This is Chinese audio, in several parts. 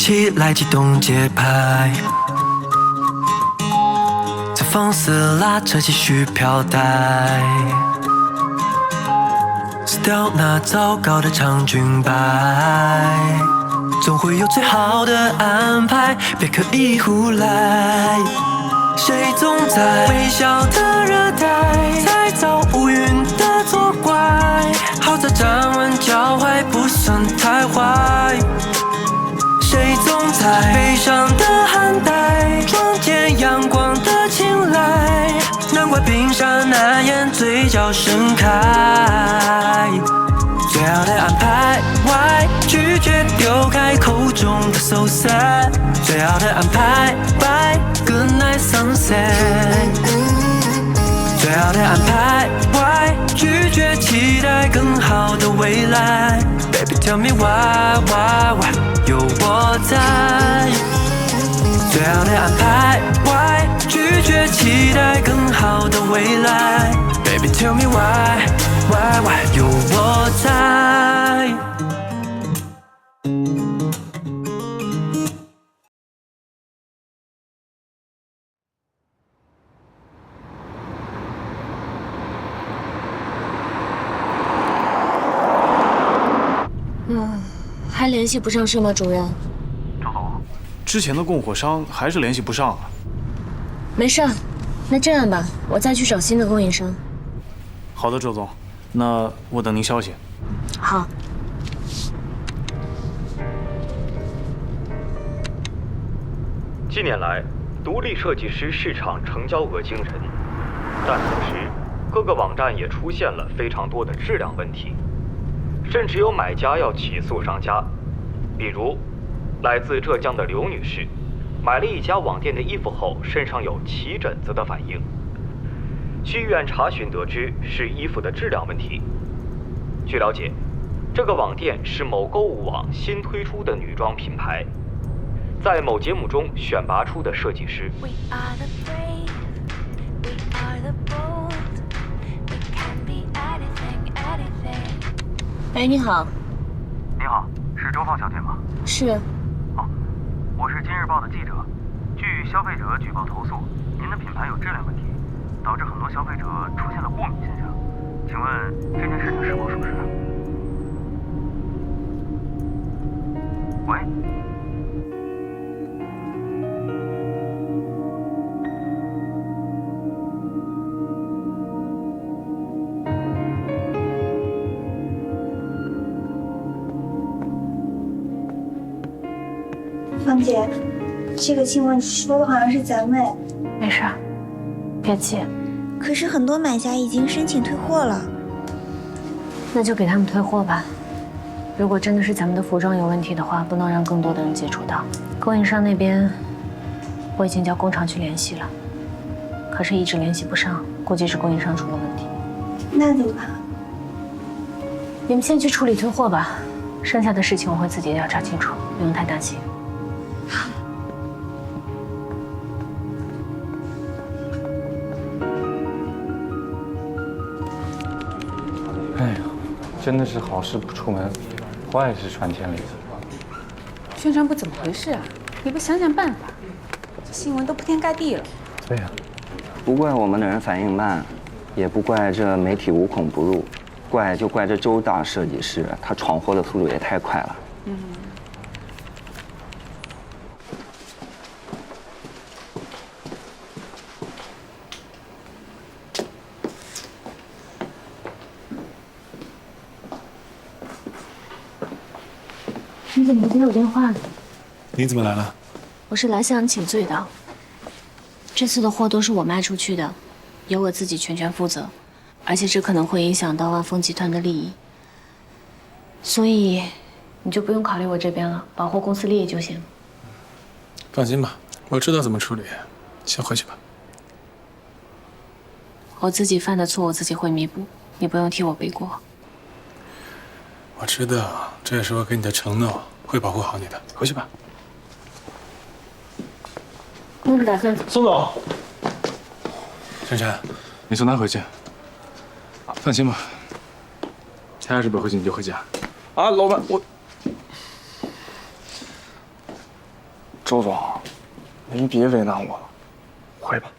起来启动节拍，在放肆拉扯继续飘带，撕掉那糟糕的场均摆，总会有最好的安排，别刻意胡来。谁总在微笑的热带，才遭乌云的作怪，好在站稳脚踝不算太坏。谁总在悲伤的寒带，撞见阳光的青睐，难怪冰山难掩嘴角盛开。最好的安排 ，Why 拒绝丢开口中的 so sad？ 最好的安排 ，Bye，Good night sunset。最好的安排 ，Why 拒绝期待更好的未来 ？Baby tell me why，有我在。最好的安排 ，Why 拒绝期待更好的未来 ？Baby tell me why，有我在。还联系不上是吗，主任？周总，之前的供货商还是联系不上啊。没事，那这样吧，我再去找新的供应商。好的，周总，那我等您消息。好。近年来，独立设计师市场成交额惊人，但同时，各个网站也出现了非常多的质量问题，甚至有买家要起诉商家。比如，来自浙江的刘女士，买了一家网店的衣服后，身上有起疹子的反应。去医院查询得知是衣服的质量问题。据了解，这个网店是某购物网新推出的女装品牌，在某节目中选拔出的设计师。哎，你好。你好，是周芳小姐吗？是。哦，我是《今日报》的记者。据消费者举报投诉，您的品牌有质量问题，导致很多消费者出现了过敏现象。请问这件事情是否属实？喂？芳姐，这个新闻说的好像是咱们。没事，别急。可是很多买家已经申请退货了。那就给他们退货吧。如果真的是咱们的服装有问题的话，不能让更多的人接触到。供应商那边，我已经叫工厂去联系了，可是一直联系不上，估计是供应商出了问题。那怎么办？你们先去处理退货吧，剩下的事情我会自己调查清楚，不用太担心。哎呀，真的是好事不出门，坏事传千里。宣传部怎么回事啊？你不想想办法？这新闻都铺天盖地了。对呀，不怪我们的人反应慢，也不怪这媒体无孔不入，怪就怪这周大设计师，他闯祸的速度也太快了。你怎么不接我电话呢？你怎么来了？我是来向你请罪的。这次的货都是我卖出去的，由我自己全权负责，而且这可能会影响到万丰集团的利益，所以你就不用考虑我这边了，保护公司利益就行。放心吧，我知道怎么处理，先回去吧。我自己犯的错，我自己会弥补，你不用替我背锅。我知道，这也是我给你的承诺，会保护好你的。回去吧。那你打算？宋总，晨晨，你送他回去。放心吧，他要是不回去，你就回家。啊，老板，周总，您别为难我了，回吧。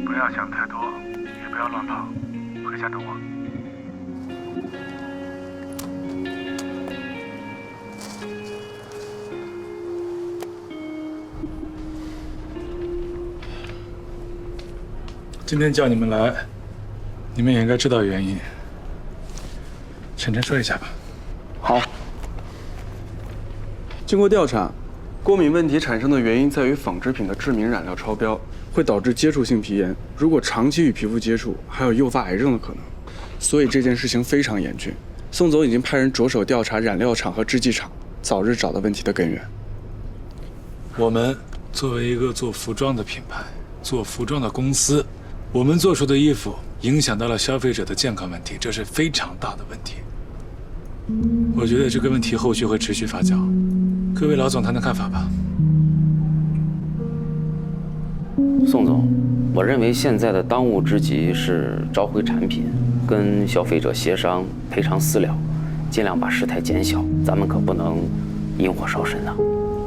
不要想太多，也不要乱跑，回家等我。今天叫你们来，你们也应该知道原因。晨晨说一下吧。好。经过调查，过敏问题产生的原因在于纺织品的致敏染料超标，会导致接触性皮炎。如果长期与皮肤接触，还有诱发癌症的可能。所以这件事情非常严峻。宋总已经派人着手调查染料厂和制剂厂，早日找到问题的根源。我们作为一个做服装的品牌，做服装的公司，我们做出的衣服影响到了消费者的健康问题，这是非常大的问题。我觉得这个问题后续会持续发酵。各位老总谈谈看法吧。宋总，我认为现在的当务之急是召回产品，跟消费者协商赔偿私了，尽量把事态减小。咱们可不能引火烧身呐。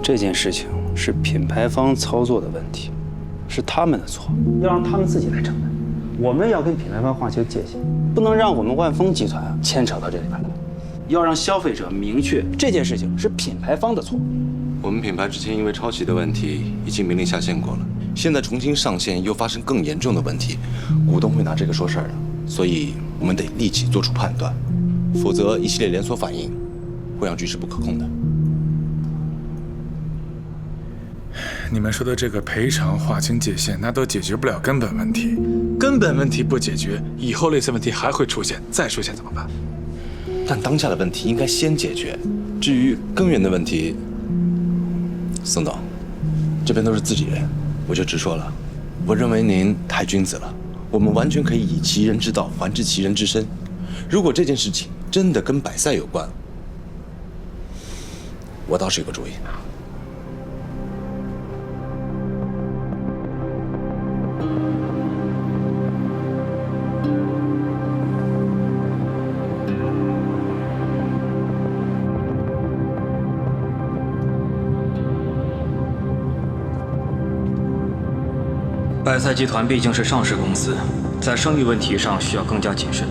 这件事情是品牌方操作的问题，是他们的错，要让他们自己来承担。我们要跟品牌方划清界限，不能让我们万丰集团牵扯到这里边来。要让消费者明确这件事情是品牌方的错。我们品牌之前因为抄袭的问题已经明令下线过了，现在重新上线又发生更严重的问题，股东会拿这个说事儿的，所以我们得立即做出判断，否则一系列连锁反应会让局势不可控的。你们说的这个赔偿划清界限，那都解决不了根本问题。根本问题不解决，以后类似问题还会出现，再出现怎么办？但当下的问题应该先解决，至于根源的问题，宋总，这边都是自己人，我就直说了，我认为您太君子了，我们完全可以以其人之道还治其人之身。如果这件事情真的跟百赛有关，我倒是有个主意。百赛集团毕竟是上市公司，在声誉问题上需要更加谨慎。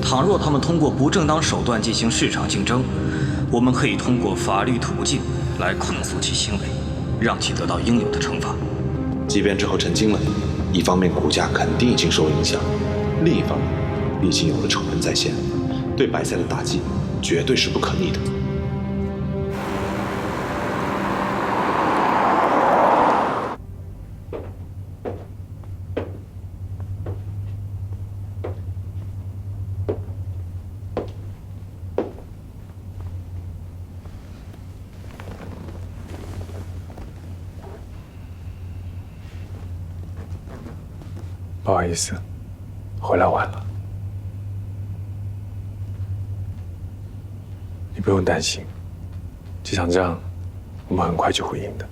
倘若他们通过不正当手段进行市场竞争，我们可以通过法律途径来控诉其行为，让其得到应有的惩罚。即便之后澄清了，一方面股价肯定已经受影响，另一方面毕竟有了丑闻在先，对百赛的打击绝对是不可逆的。不好意思，回来晚了。你不用担心，这场仗我们很快就会赢的。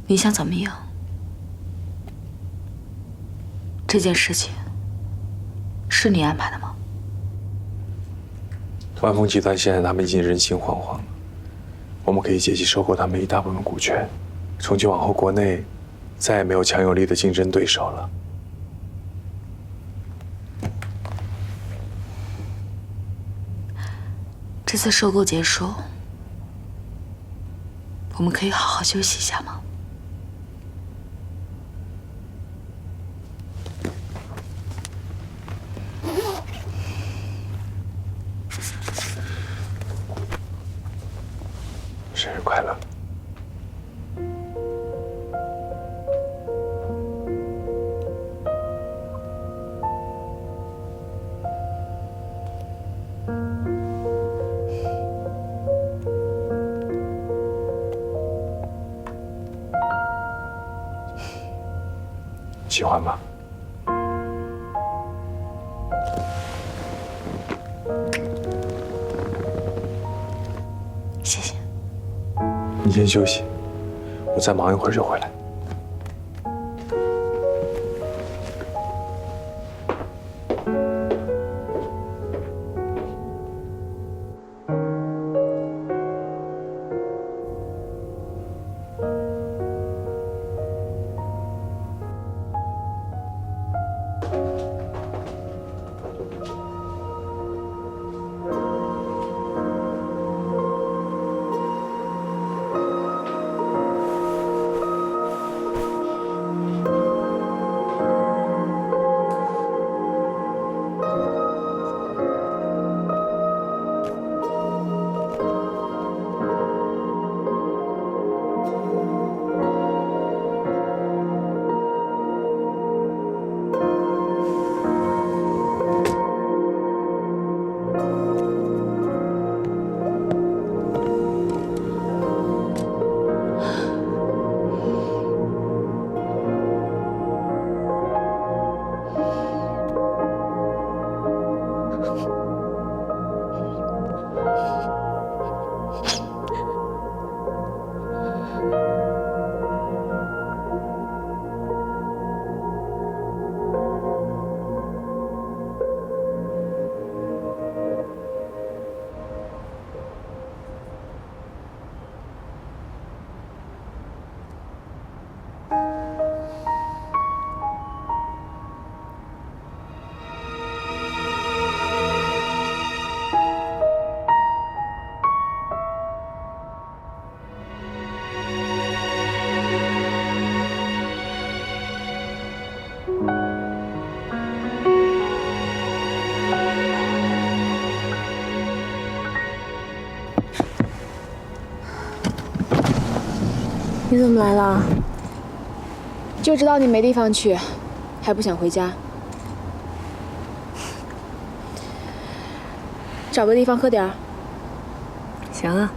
你想怎么样？这件事情是你安排的吗？万丰集团现在他们已经人心惶惶了，我们可以借机收购他们一大部分股权，从今往后国内再也没有强有力的竞争对手了。这次收购结束，我们可以好好休息一下吗？日快乐。喜欢吗？谢谢。你先休息，我再忙一会儿就回来。你怎么来了？就知道你没地方去，还不想回家。找个地方喝点儿。行啊。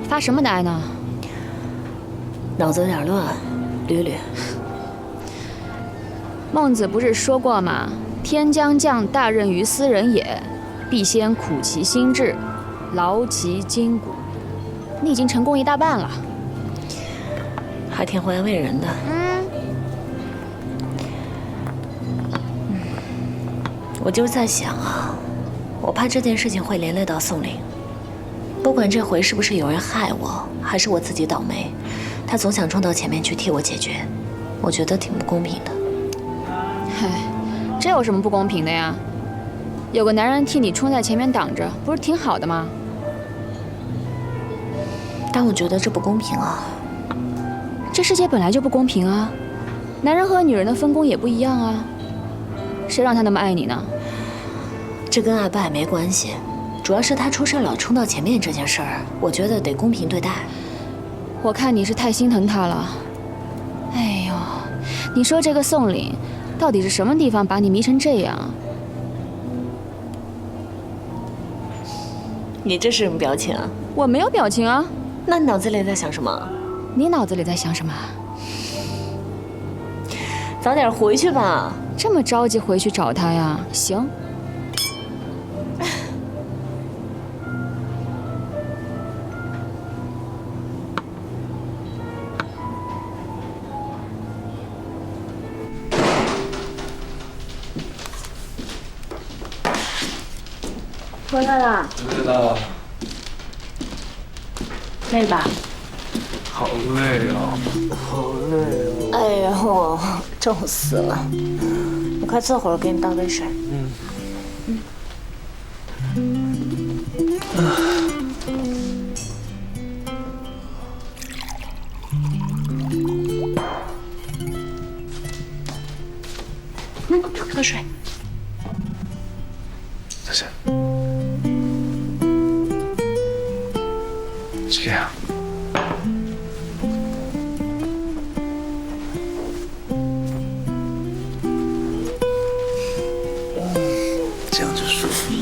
发什么呆呢？脑子有点乱，捋捋。孟子不是说过吗？天将降大任于斯人也，必先苦其心志，劳其筋骨。你已经成功一大半了，还挺会安慰人的。我就是在想啊，我怕这件事情会连累到宋林。不管这回是不是有人害我，还是我自己倒霉，他总想冲到前面去替我解决，我觉得挺不公平的。嗨，这有什么不公平的呀？有个男人替你冲在前面挡着，不是挺好的吗？但我觉得这不公平啊。这世界本来就不公平啊，男人和女人的分工也不一样啊。谁让他那么爱你呢？这跟爱不爱没关系，主要是他出事老冲到前面这件事儿，我觉得得公平对待。我看你是太心疼他了。哎呦，你说这个宋凛，到底是什么地方把你迷成这样？你这是什么表情啊？我没有表情啊。那你脑子里在想什么？你脑子里在想什么？早点回去吧。这么着急回去找他呀？行。回来了。回来了。累吧？好累啊，好累啊！哎呦，重死了！你快坐会儿，我给你倒杯水。喝水。谢谢。这样。这样就舒服了。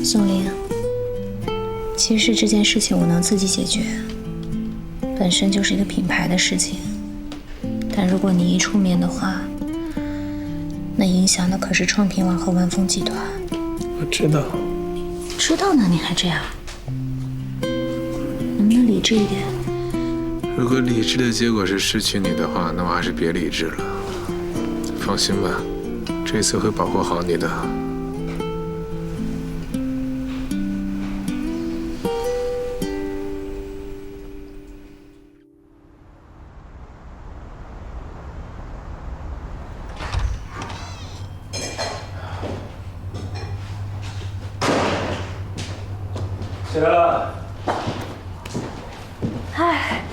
宋林，其实这件事情我能自己解决，本身就是一个品牌的事情。但如果你一出面的话，那影响的可是创品网和万丰集团。我知道。知道呢，你还这样，能不能理智一点？如果理智的结果是失去你的话，那我还是别理智了。放心吧，这次会保护好你的。起来了。唉，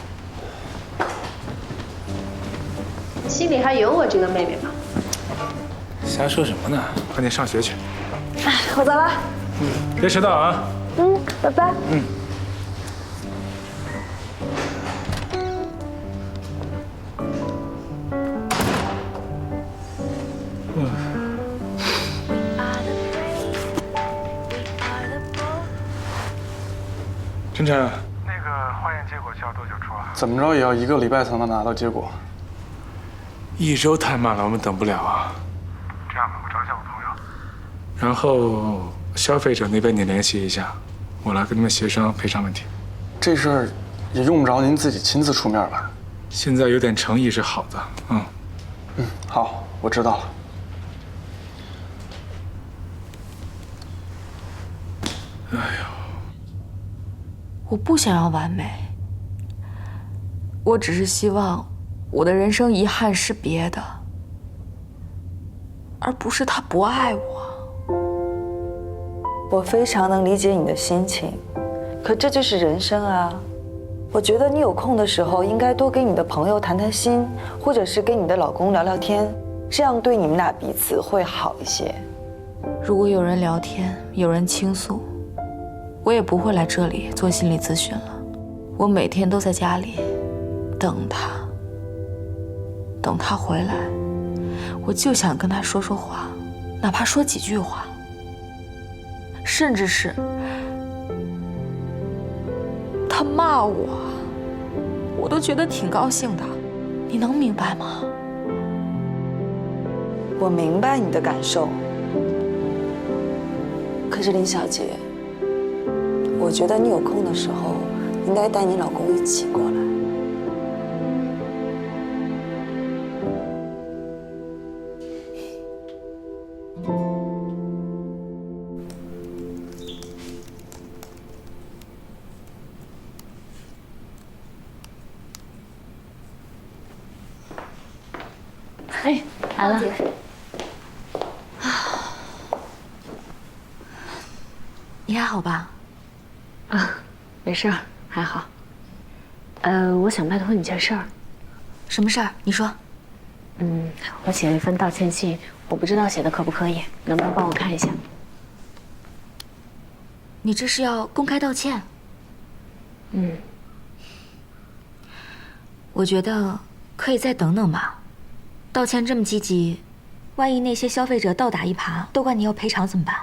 心里还有我这个妹妹吗？瞎说什么呢？快点上学去。哎，我走了。别迟到啊。拜拜。晨晨，那个化验结果需要多久出啊？怎么着也要1个礼拜才能拿到结果。1周太慢了，我们等不了啊。这样吧，我找一下我朋友。然后消费者那边你联系一下，我来跟他们协商赔偿问题。这事儿也用不着您自己亲自出面吧？现在有点诚意是好的，好，我知道了。哎呦。我不想要完美，我只是希望我的人生遗憾是别的，而不是他不爱我。我非常能理解你的心情，可这就是人生啊。我觉得你有空的时候应该多跟你的朋友谈谈心，或者是跟你的老公聊聊天，这样对你们俩彼此会好一些。如果有人聊天，有人倾诉，我也不会来这里做心理咨询了。我每天都在家里等他，等他回来，我就想跟他说说话，哪怕说几句话，甚至是他骂我，我都觉得挺高兴的。你能明白吗？我明白你的感受，可是林小姐，我觉得你有空的时候，应该带你老公一起过来。哎，来了。你还好吧？没事儿，还好。我想拜托你件事儿。什么事儿？你说。我写了一份道歉信，我不知道写的可不可以，能不能帮我看一下？你这是要公开道歉？我觉得可以再等等吧。道歉这么积极，万一那些消费者倒打一耙，都怪你要赔偿怎么办？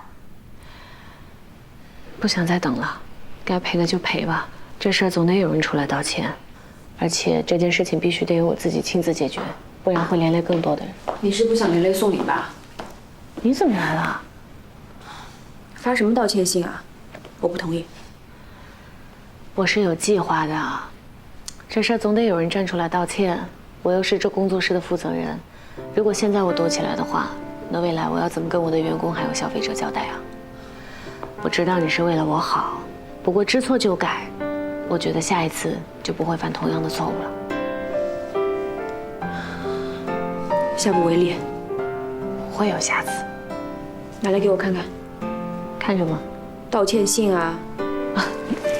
不想再等了，该赔的就赔吧。这事儿总得有人出来道歉，而且这件事情必须得由我自己亲自解决，不然会连累更多的人。你是不想连累宋林吧？你怎么来了？发什么道歉信啊？我不同意。我是有计划的，这事儿总得有人站出来道歉。我又是这工作室的负责人，如果现在我躲起来的话，那未来我要怎么跟我的员工还有消费者交代啊？我知道你是为了我好，不过知错就改，我觉得下一次就不会犯同样的错误了。下不为例，不会有下次。拿来给我看看。看什么？道歉信啊。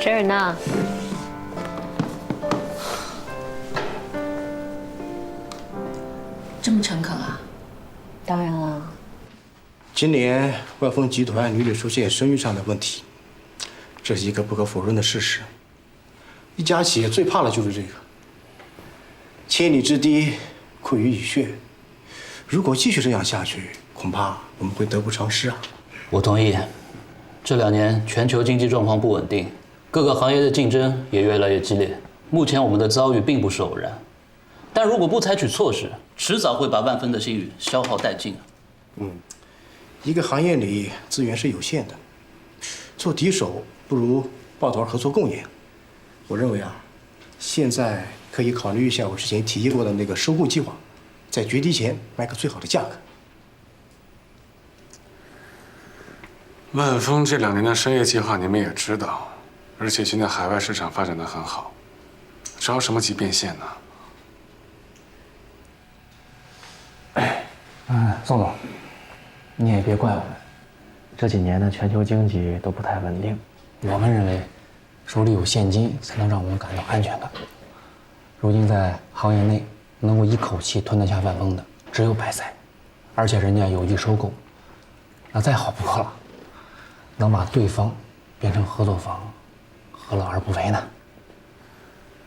这儿呢。这么诚恳啊？当然了。今年万丰集团屡屡出现声誉上的问题，这是一个不可否认的事实。一家企业最怕的就是这个，千里之堤，溃于蚁穴。如果继续这样下去，恐怕我们会得不偿失啊！我同意。这2年全球经济状况不稳定，各个行业的竞争也越来越激烈。目前我们的遭遇并不是偶然，但如果不采取措施，迟早会把万丰的信誉消耗殆尽。一个行业里资源是有限的，做敌手不如抱团合作共赢。我认为啊，现在可以考虑一下我之前提议过的那个收购计划，在决堤前卖个最好的价格。万丰这2年的商业计划你们也知道，而且现在海外市场发展得很好，着什么急变现呢？宋总，你也别怪我们，这几年的全球经济都不太稳定，我们认为手里有现金才能让我们感到安全感。如今在行业内能够一口气吞得下万丰的只有百赛，而且人家有意收购，那再好不过了，能把对方变成合作方，何乐而不为呢？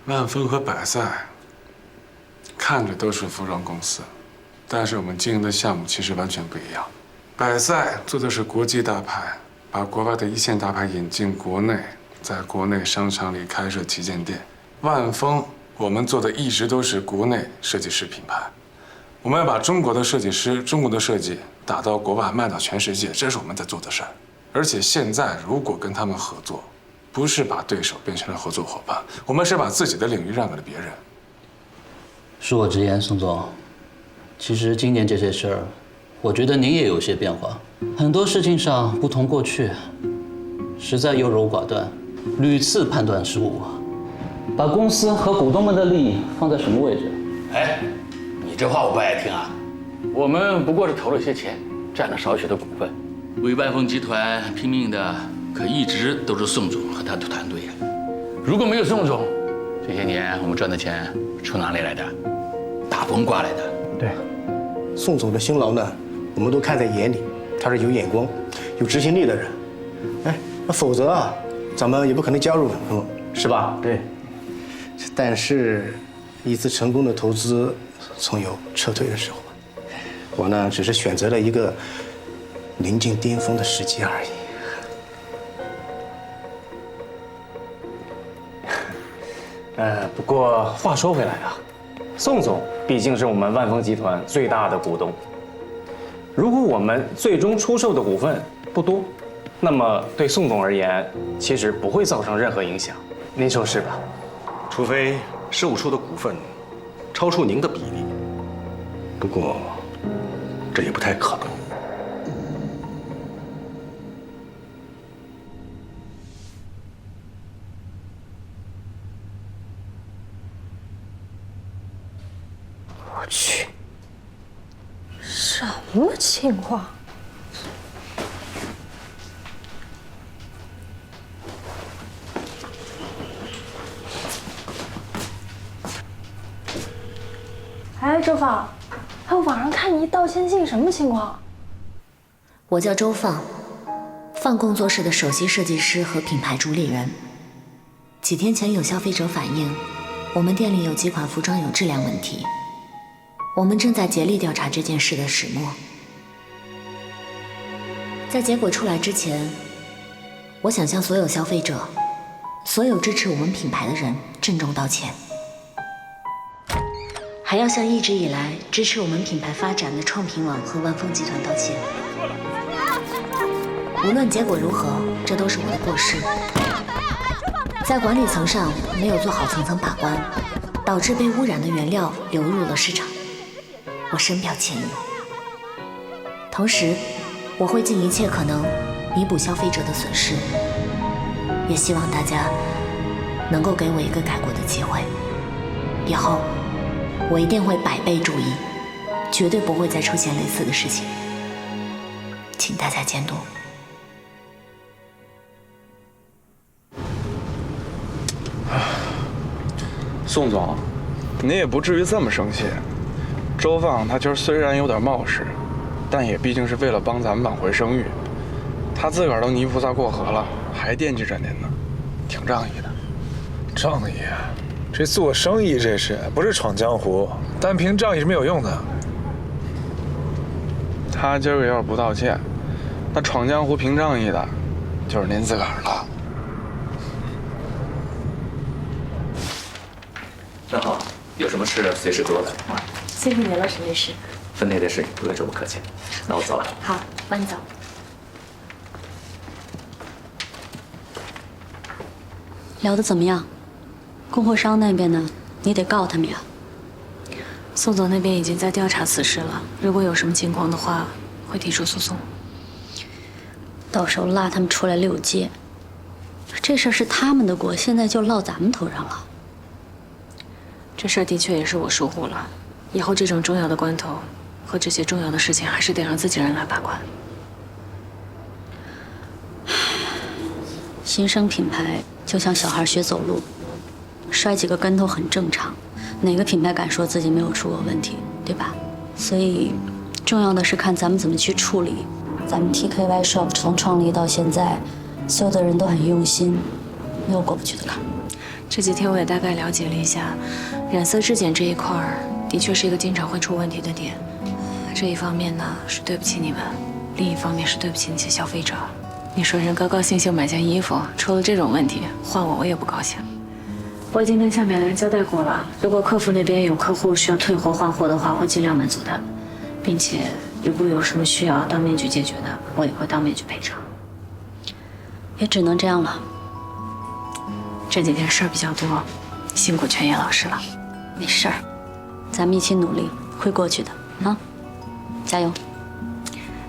万丰和百赛看着都是服装公司，但是我们经营的项目其实完全不一样。百赛做的是国际大牌，把国外的1线大牌引进国内，在国内商场里开设旗舰店。万丰我们做的一直都是国内设计师品牌，我们要把中国的设计师、中国的设计打到国外，卖到全世界，这是我们在做的事儿。而且现在如果跟他们合作，不是把对手变成了合作伙伴，我们是把自己的领域让给了别人。恕我直言，宋总，其实今年这些事儿，我觉得您也有些变化，很多事情上不同过去，实在优柔寡断，屡次判断失误，把公司和股东们的利益放在什么位置？哎，你这话我不爱听啊！我们不过是投了些钱，占了少许的股份，为万丰集团拼命的，可一直都是宋总和他的团队呀。如果没有宋总，这些年我们赚的钱从哪里来的？大风刮来的。对，宋总的辛劳呢，我们都看在眼里，他是有眼光、有执行力的人。哎，那否则啊，咱们也不可能加入万丰，是吧？对。但是，一次成功的投资，总有撤退的时候。我呢，只是选择了一个临近巅峰的时机而已。不过话说回来啊，宋总毕竟是我们万丰集团最大的股东。如果我们最终出售的股份不多，那么对宋总而言，其实不会造成任何影响。您说是吧？除非售出的股份超出您的比例，不过这也不太可能。我去，什么情况？哎，周放，我网上看你一道歉信，什么情况？我叫周放，放工作室的首席设计师和品牌主理人。几天前有消费者反映，我们店里有几款服装有质量问题，我们正在竭力调查这件事的始末。在结果出来之前，我想向所有消费者、所有支持我们品牌的人郑重道歉，还要向一直以来支持我们品牌发展的创品网和万丰集团道歉。无论结果如何，这都是我的过失。在管理层上没有做好层层把关，导致被污染的原料流入了市场，我深表歉意。同时，我会尽一切可能弥补消费者的损失，也希望大家能够给我一个改过的机会。以后我一定会100倍注意，绝对不会再出现类似的事情，请大家监督。宋总，您也不至于这么生气。周放他今儿虽然有点冒失，但也毕竟是为了帮咱们挽回声誉。他自个儿都泥菩萨过河了，还惦记着您呢，挺仗义的。仗义？这做生意这是不是闯江湖？单凭仗义是没有用的。他今儿个要是不道歉，那闯江湖凭仗义的，就是您自个儿了。那好，有什么事随时给我打电话。谢谢你了，沈律师。分内的事不用这么客气。那我走了。好，慢走。聊得怎么样？供货商那边呢？你得告他们呀。宋总那边已经在调查此事了，如果有什么情况的话，会提出诉讼。到时候拉他们出来溜街。这事儿是他们的锅，现在就落咱们头上了。这事儿的确也是我疏忽了，以后这种重要的关头和这些重要的事情，还是得让自己人来把关。新生品牌就像小孩学走路，摔几个跟头很正常。哪个品牌敢说自己没有出过问题，对吧？所以，重要的是看咱们怎么去处理。咱们 TKY Shop 从创立到现在，所有的人都很用心，没有过不去的坎。这几天我也大概了解了一下，染色质检这一块儿的确是一个经常会出问题的点。这一方面呢是对不起你们，另一方面是对不起那些消费者。你说人高高兴兴买件衣服，出了这种问题，换我也不高兴。我已经跟下面的人交代过了，如果客服那边有客户需要退货换货的话，会尽量满足他，并且如果有什么需要当面去解决的，我也会当面去赔偿。也只能这样了。这几天事儿比较多，辛苦全野老师了。没事儿，咱们一起努力，会过去的啊！加油。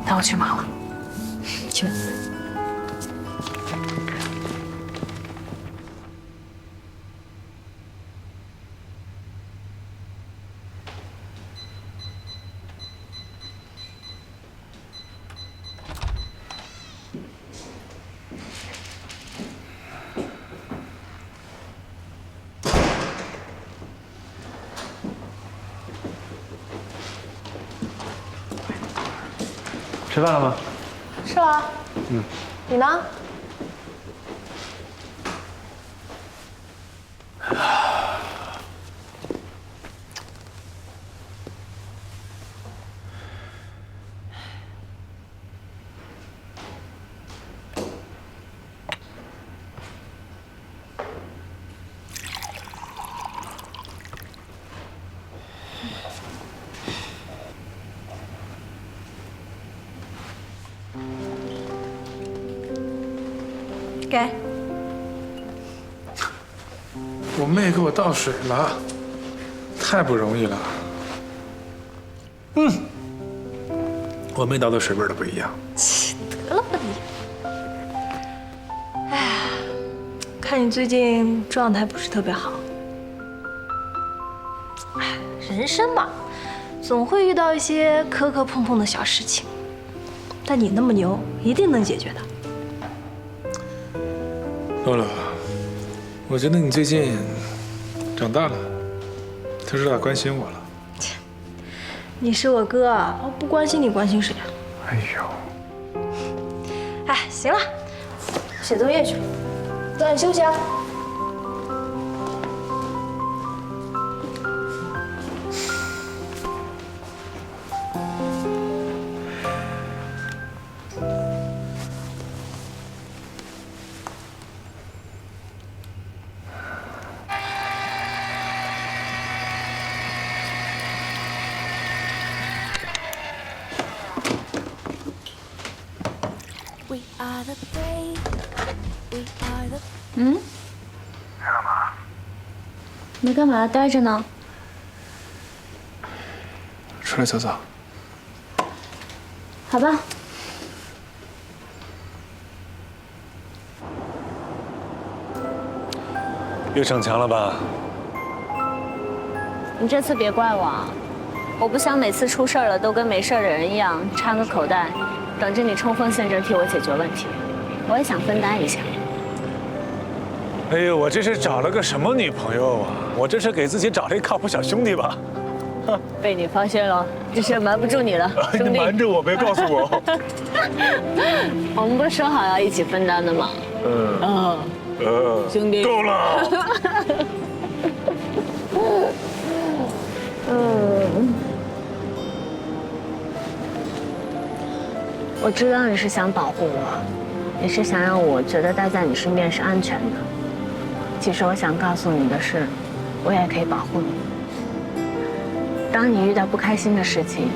那我去忙了。去吧。吃饭了吗？吃了。你呢？给。我妹给我倒水了，太不容易了。我妹倒的水味儿都不一样。得了吧你！哎呀，看你最近状态不是特别好。哎，人生嘛，总会遇到一些磕磕碰碰的小事情，但你那么牛，一定能解决的。乐乐，我觉得你最近长大了，知道关心我了。你是我哥，我不关心你关心谁啊？哎呦，哎，行了，写作业去了，早点休息啊。干嘛？没干嘛，待着呢。出来走走。好吧。又逞强了吧？你这次别怪我啊，我不想每次出事儿了都跟没事儿的人一样插个口袋，等着你冲锋陷阵替我解决问题。我也想分担一下。哎呦，我这是找了个什么女朋友啊？我这是给自己找了一靠谱小兄弟吧？被你发现了，这事瞒不住你了，兄弟。瞒着我，别告诉我。我们不是说好要一起分担的吗？兄弟。够了。我知道你是想保护我，你是想让我觉得待在你身边是安全的。其实我想告诉你的是，我也可以保护你。当你遇到不开心的事情，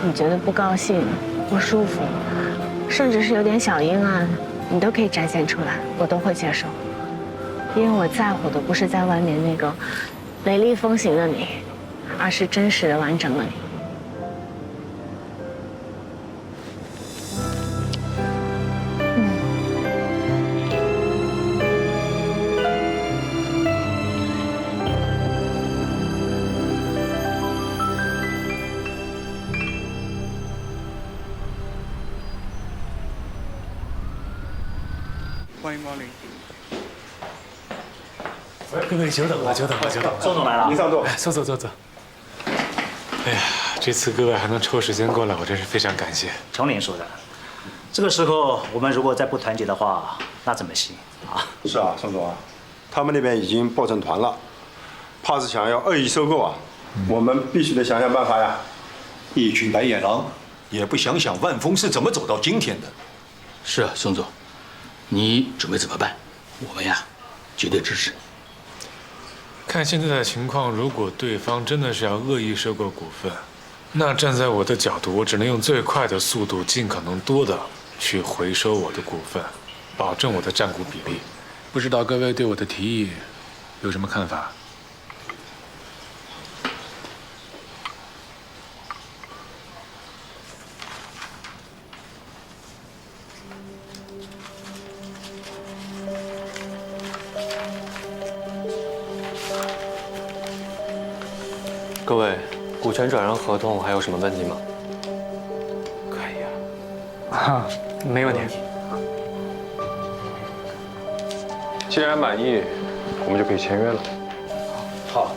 你觉得不高兴、不舒服，甚至是有点小阴暗，你都可以展现出来，我都会接受。因为我在乎的不是在外面那个雷厉风行的你，而是真实的、完整的你。欢迎光临。各位久等了，久等了，久等了。宋总来了，您上座。坐坐坐坐。哎呀，这次各位还能抽时间过来，我真是非常感谢。从您说的，这个时候我们如果再不团结的话，那怎么行啊？是啊，宋总啊，他们那边已经抱成团了，怕是想要恶意收购啊。我们必须得想想办法呀。一群白眼狼，也不想想万丰是怎么走到今天的。是啊，宋总，你准备怎么办？我们呀，绝对支持。看现在的情况，如果对方真的是要恶意收购股份，那站在我的角度，我只能用最快的速度，尽可能多的去回收我的股份，保证我的占股比例。不知道各位对我的提议有什么看法？各位，股权转让合同还有什么问题吗？可以啊，没问题。既然满意，我们就可以签约了。好。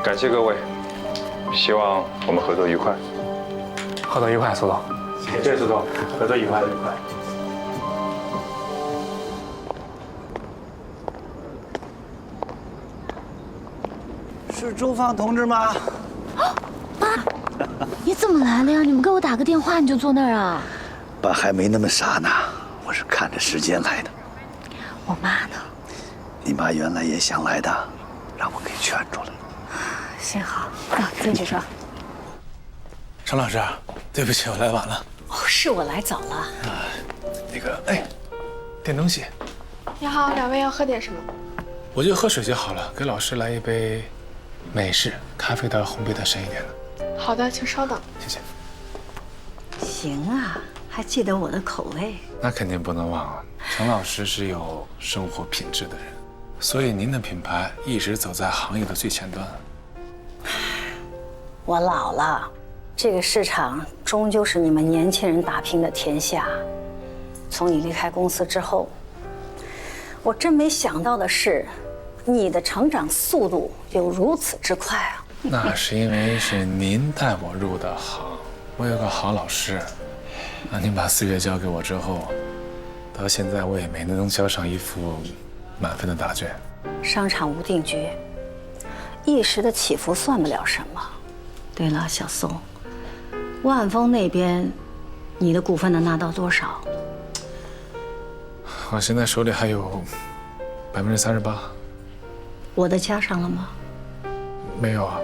感谢各位，希望我们合作愉快。合作愉快，苏总。谢谢苏总，合作愉快。是朱芳同志吗？爸，你怎么来了呀？你们给我打个电话你就坐那儿啊？爸还没那么傻呢，我是看着时间来的。我妈呢？你妈原来也想来的，让我给劝住了。幸好，走进去说。常老师，对不起，我来晚了。哦，是我来早了。点东西。你好，两位要喝点什么？我就喝水就好了，给老师来一杯美式，咖啡的烘焙的深一点的。好的，请稍等。谢谢。行啊，还记得我的口味。那肯定不能忘啊，常老师是有生活品质的人，所以您的品牌一直走在行业的最前端。我老了，这个市场终究是你们年轻人打拼的天下。从你离开公司之后，我真没想到的是，你的成长速度有如此之快啊！那是因为是您带我入的行，我有个好老师。那您把4月交给我之后，到现在我也没能交上一副满分的答卷。商场无定局，一时的起伏算不了什么。对了，小宋，万丰那边，你的股份能拿到多少？我现在手里还有38%。我的加上了吗？没有啊。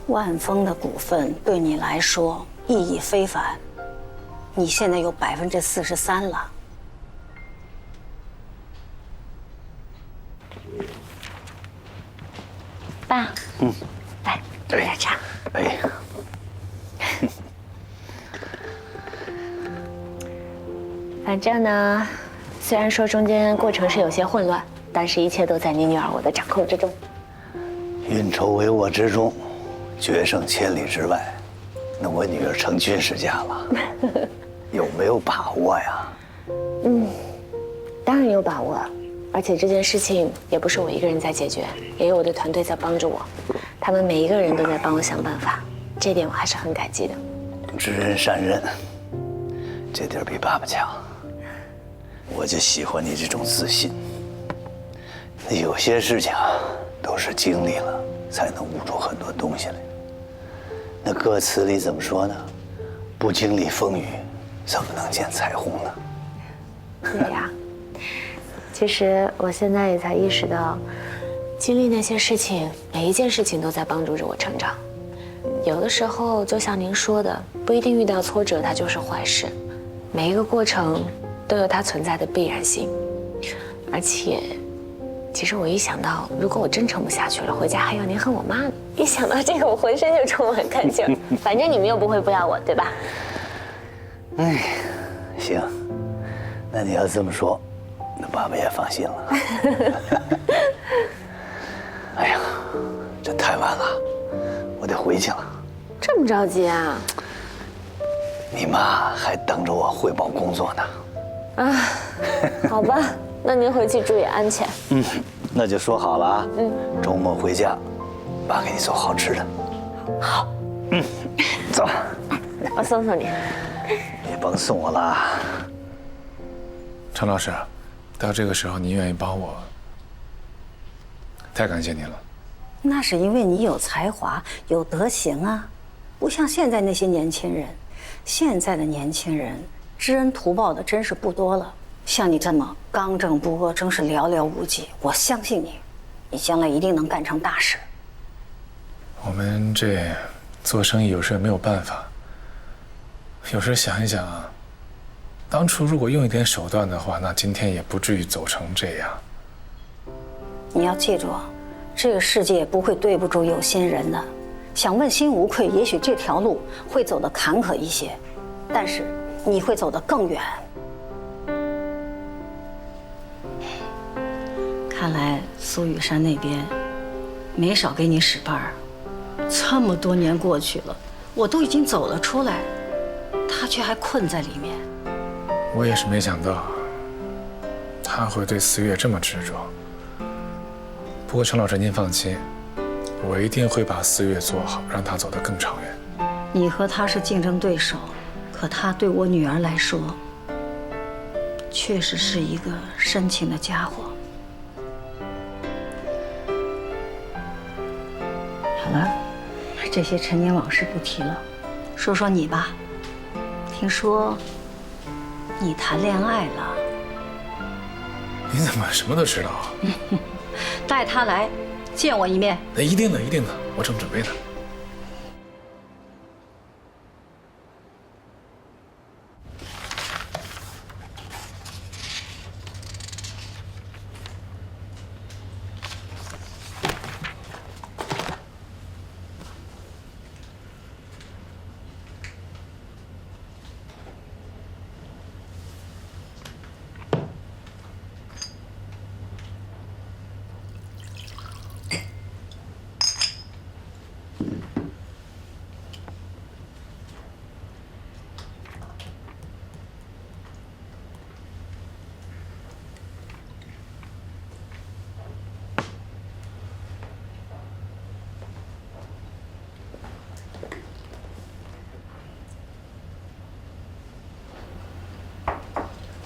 万丰的股份对你来说意义非凡，你现在有43%了。爸，来，喝点茶。哎。反正呢，虽然说中间过程是有些混乱，但是一切都在你女儿我的掌控之中。运筹帷幄之中，决胜千里之外。那我女儿成军事家了，有没有把握呀？当然有把握，而且这件事情也不是我一个人在解决，也有我的团队在帮着我，他们每一个人都在帮我想办法，这点我还是很感激的。知人善任，这点比爸爸强。我就喜欢你这种自信。有些事情啊，都是经历了才能悟出很多东西来。那歌词里怎么说呢？不经历风雨，怎么能见彩虹呢？对呀，其实我现在也才意识到，经历那些事情，每一件事情都在帮助着我成长。有的时候，就像您说的，不一定遇到挫折它就是坏事，每一个过程都有它存在的必然性。而且，其实我一想到，如果我真撑不下去了，回家还要您和我妈呢，一想到这个，我浑身就充满干劲儿。反正你们又不会不要我，对吧？哎，行，那你要这么说，那爸爸也放心了。哎呀，这太晚了，我得回去了。这么着急啊？你妈还等着我汇报工作呢。啊，好吧，那您回去注意安全。那就说好了啊。周末回家，爸给你做好吃的。好。走。我送送你。别甭送我了。陈老师，到这个时候您愿意帮我，太感谢您了。那是因为你有才华，有德行啊，不像现在那些年轻人。现在的年轻人知恩图报的真是不多了，像你这么刚正不阿，真是寥寥无几。我相信你，你将来一定能干成大事。我们这做生意有时也没有办法，有时想一想啊，当初如果用一点手段的话，那今天也不至于走成这样。你要记住，这个世界不会对不住有心人的。想问心无愧，也许这条路会走得坎坷一些，但是你会走得更远。看来苏雨山那边没少给你使绊儿。这么多年过去了，我都已经走了出来，他却还困在里面。我也是没想到，他会对思月这么执着。不过陈老师您放心，我一定会把思月做好，让他走得更长远。你和他是竞争对手，可他对我女儿来说，确实是一个深情的家伙。好了，这些陈年往事不提了，说说你吧。听说你谈恋爱了。你怎么什么都知道啊？带他来见我一面。一定的，一定的，我正准备呢。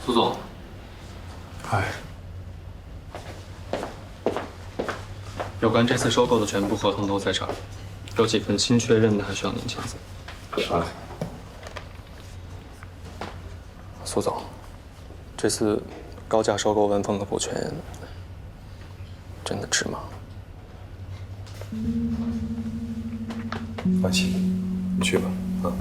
苏总，哎，有关这次收购的全部合同都在这儿，有几份新确认的还需要您签字。好嘞。苏总，这次高价收购文峰的股权，真的值吗？放心，你去吧，啊。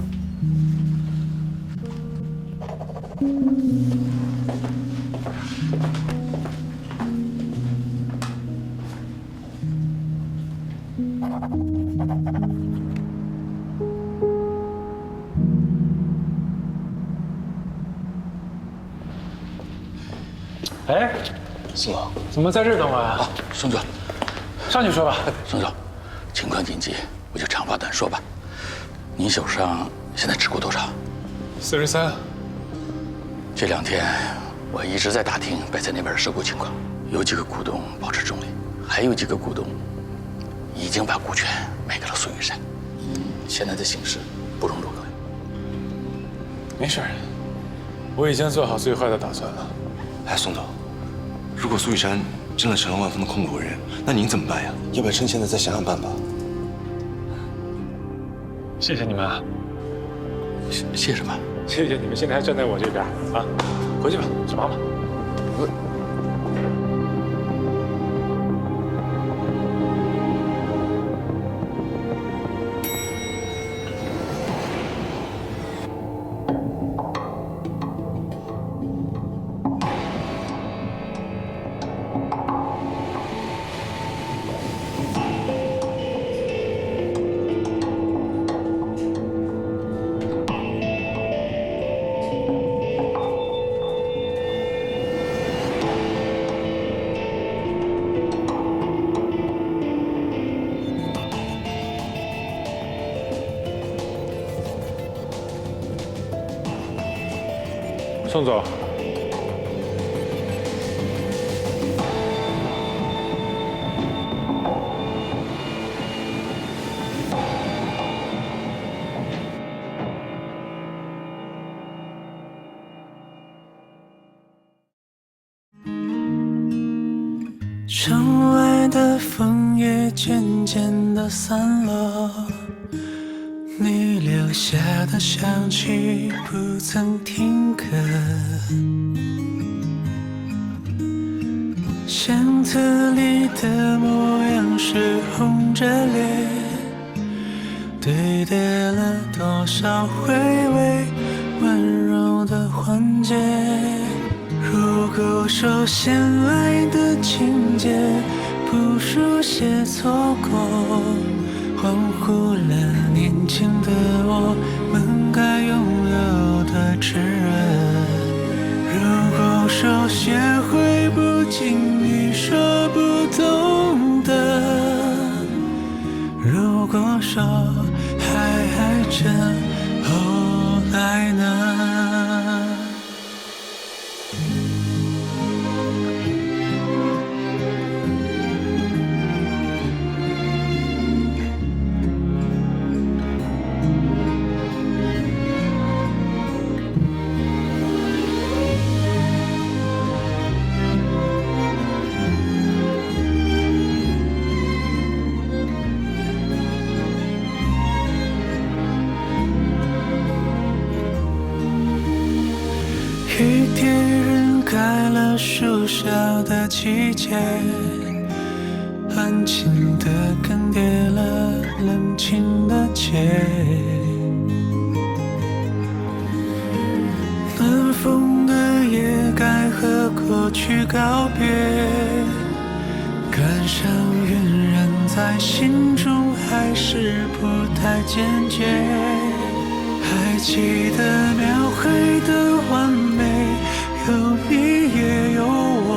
哎，宋总，怎么在这儿等我呀？宋总，上去说吧。宋总，情况紧急，我就长话短说吧。你手上现在持股多少？43。这2天我一直在打听白菜那边的收购情况，有几个股东保持中立，还有几个股东已经把股权卖给了苏玉山。现在的形势不容乐观。没事，我已经做好最坏的打算了。哎，宋总，如果苏玉山真的成了万丰的控股人，那您怎么办呀？要不要趁现在再想想办法？谢谢你们啊！谢什么？谢谢你们现在还站在我这边啊！回去吧，去忙吧。宋总，窗外的风也渐渐地散了，你留下的香气不曾停格，相册里的模样是红着脸，堆叠了多少回味温柔的环节。如果说相爱的情节不书写错过，恍惚了年轻的我们该拥有的炽热。如果说学会不经意说不懂的，如果说还着后来呢？雨点掩盖了树梢的季节，安静地更迭了冷清的街。暖风的夜该和过去告别，感伤晕染在心中，还是不太坚决。还记得描绘的完美，有你也有我，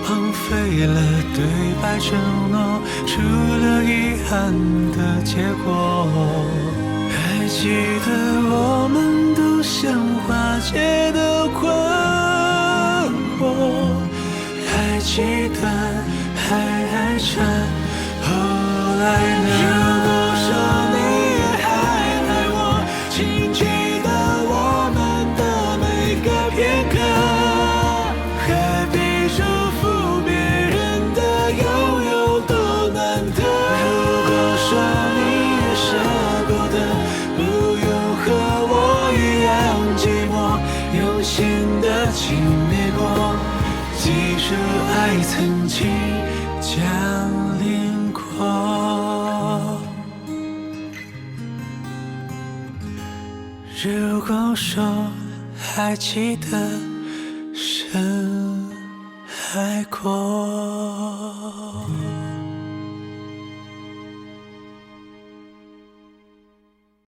荒废了对白承诺，出了遗憾的结果。还记得我们都像化解的困惑，还记得还着后来呢？如果说你请记得我们的每个片刻，何必祝福别人的拥有多难得？如果说你也舍不得，不用和我一样寂寞，用心的经历过，记住爱曾经降临过。如果说还记得深爱过。